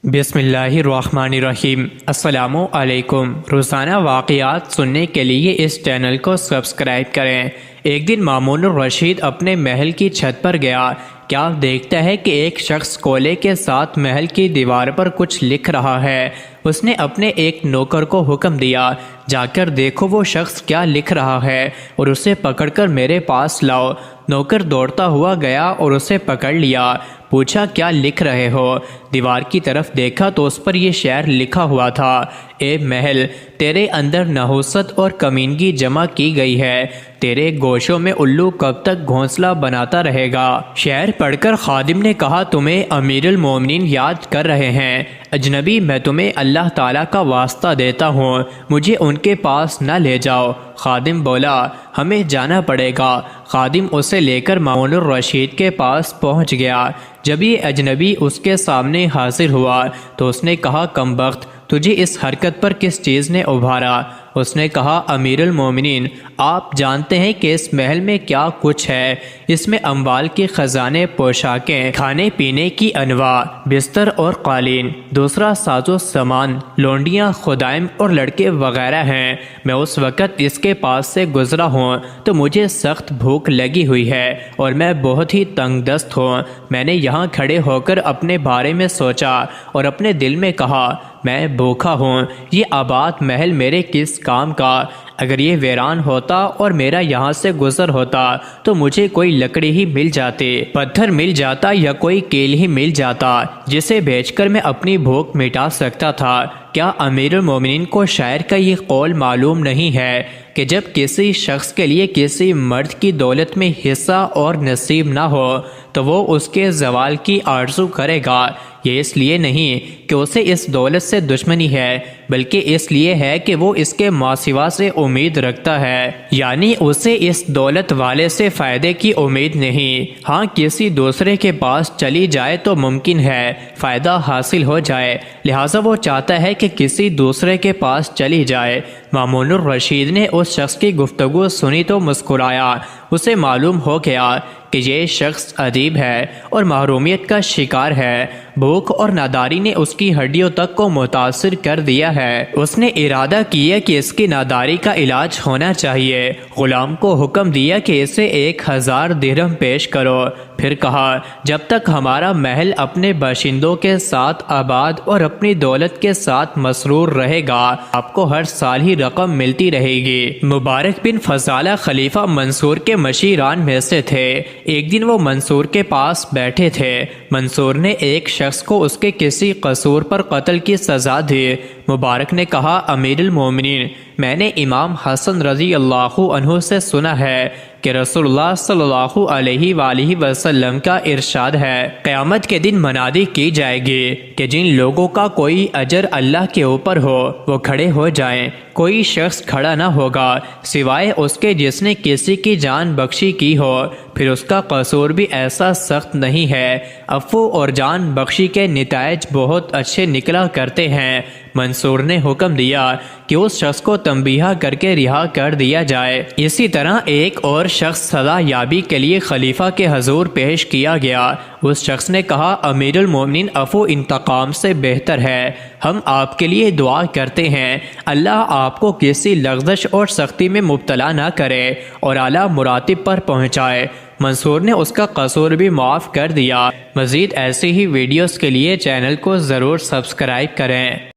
بسم اللہ الرحمن الرحیم۔ السلام علیکم۔ روزانہ واقعات سننے کے لیے اس چینل کو سبسکرائب کریں۔ ایک دن مامون الرشید اپنے محل کی چھت پر گیا۔ کیا دیکھتا ہے کہ ایک شخص کولے کے ساتھ محل کی دیوار پر کچھ لکھ رہا ہے۔ اس نے اپنے ایک نوکر کو حکم دیا، جا کر دیکھو وہ شخص کیا لکھ رہا ہے اور اسے پکڑ کر میرے پاس لاؤ۔ نوکر دوڑتا ہوا گیا اور اسے پکڑ لیا۔ پوچھا کیا لکھ رہے ہو؟ دیوار کی طرف دیکھا تو اس پر یہ شعر لکھا ہوا تھا، اے محل، تیرے اندر نحوست اور کمینگی جمع کی گئی ہے، تیرے گوشوں میں الو کب تک گھونسلہ بناتا رہے گا۔ شعر پڑھ کر خادم نے کہا، تمہیں امیر المومنین یاد کر رہے ہیں؟ اجنبی، میں تمہیں اللہ تعالیٰ کا واسطہ دیتا ہوں، مجھے ان کے پاس نہ لے جاؤ۔ خادم بولا، ہمیں جانا پڑے گا۔ خادم اسے لے کر مامون الرشید کے پاس پہنچ گیا۔ جب یہ اجنبی اس کے سامنے حاضر ہوا تو اس نے کہا، کمبخت، تجھے اس حرکت پر کس چیز نے ابھارا؟ اس نے کہا، امیر المومنین، آپ جانتے ہیں کہ اس محل میں کیا کچھ ہے۔ اس میں اموال کے خزانے، پوشاکیں، کھانے پینے کی انواع، بستر اور قالین، دوسرا ساز و سامان، لونڈیاں، خدائم اور لڑکے وغیرہ ہیں۔ میں اس وقت اس کے پاس سے گزرا ہوں تو مجھے سخت بھوک لگی ہوئی ہے اور میں بہت ہی تنگ دست ہوں۔ میں نے یہاں کھڑے ہو کر اپنے بارے میں سوچا اور اپنے دل میں کہا، میں بھوکا ہوں، یہ آباد محل میرے کس کام کا؟ اگر یہ ویران ہوتا اور میرا یہاں سے گزر ہوتا تو مجھے کوئی لکڑی ہی مل جاتی، پتھر مل جاتا یا کوئی کیل ہی مل جاتا جسے بیچ کر میں اپنی بھوک مٹا سکتا تھا۔ کیا امیر المومنین کو شاعر کا یہ قول معلوم نہیں ہے کہ جب کسی شخص کے لیے کسی مرد کی دولت میں حصہ اور نصیب نہ ہو تو وہ اس کے زوال کی آرزو کرے گا؟ یہ اس لیے نہیں کہ اسے اس دولت سے دشمنی ہے، بلکہ اس لیے ہے کہ وہ اس کے ماسوا سے امید رکھتا ہے، یعنی اسے اس دولت والے سے فائدے کی امید نہیں۔ ہاں، کسی دوسرے کے پاس چلی جائے تو ممکن ہے فائدہ حاصل ہو جائے، لہٰذا وہ چاہتا ہے کہ کسی دوسرے کے پاس چلی جائے۔ مامون الرشید نے اس شخص کی گفتگو سنی تو مسکرایا۔ اسے معلوم ہو گیا کہ یہ شخص ادیب ہے اور محرومیت کا شکار ہے۔ بھوک اور ناداری نے اس کی ہڈیوں تک کو متاثر کر دیا ہے۔ اس نے ارادہ کیا کہ اس کی ناداری کا علاج ہونا چاہیے۔ غلام کو حکم دیا کہ اسے 1000 درہم پیش کرو، پھر کہا، جب تک ہمارا محل اپنے باشندوں کے ساتھ آباد اور اپنی دولت کے ساتھ مسرور رہے گا، آپ کو ہر سال ہی رقم ملتی رہے گی۔ مبارک بن فضالہ خلیفہ منصور کے مشیران میں سے تھے۔ ایک دن وہ منصور کے پاس بیٹھے تھے۔ منصور نے ایک شخص کو اس کے کسی قصور پر قتل کی سزا دی۔ مبارک نے کہا، امیر المومنین، میں نے امام حسن رضی اللہ عنہ سے سنا ہے کہ رسول اللہ صلی اللہ علیہ وآلہ وسلم کا ارشاد ہے، قیامت کے دن منادی کی جائے گی کہ جن لوگوں کا کوئی اجر اللہ کے اوپر ہو وہ کھڑے ہو جائیں۔ کوئی شخص کھڑا نہ ہوگا سوائے اس کے جس نے کسی کی جان بخشی کی ہو، پھر اس کا قصور بھی ایسا سخت نہیں ہے۔ عفو اور جان بخشی کے نتائج بہت اچھے نکلا کرتے ہیں۔ منصور نے حکم دیا کہ اس شخص کو تنبیہ کر کے رہا کر دیا جائے۔ اسی طرح ایک اور شخص سزا یابی کے لیے خلیفہ کے حضور پیش کیا گیا۔ اس شخص نے کہا، امیر المومنین، عفو انتقام سے بہتر ہے، ہم آپ کے لیے دعا کرتے ہیں، اللہ آپ کو کسی لغزش اور سختی میں مبتلا نہ کرے اور اعلیٰ مراتب پر پہنچائے۔ منصور نے اس کا قصور بھی معاف کر دیا۔ مزید ایسی ہی ویڈیوز کے لیے چینل کو ضرور سبسکرائب کریں۔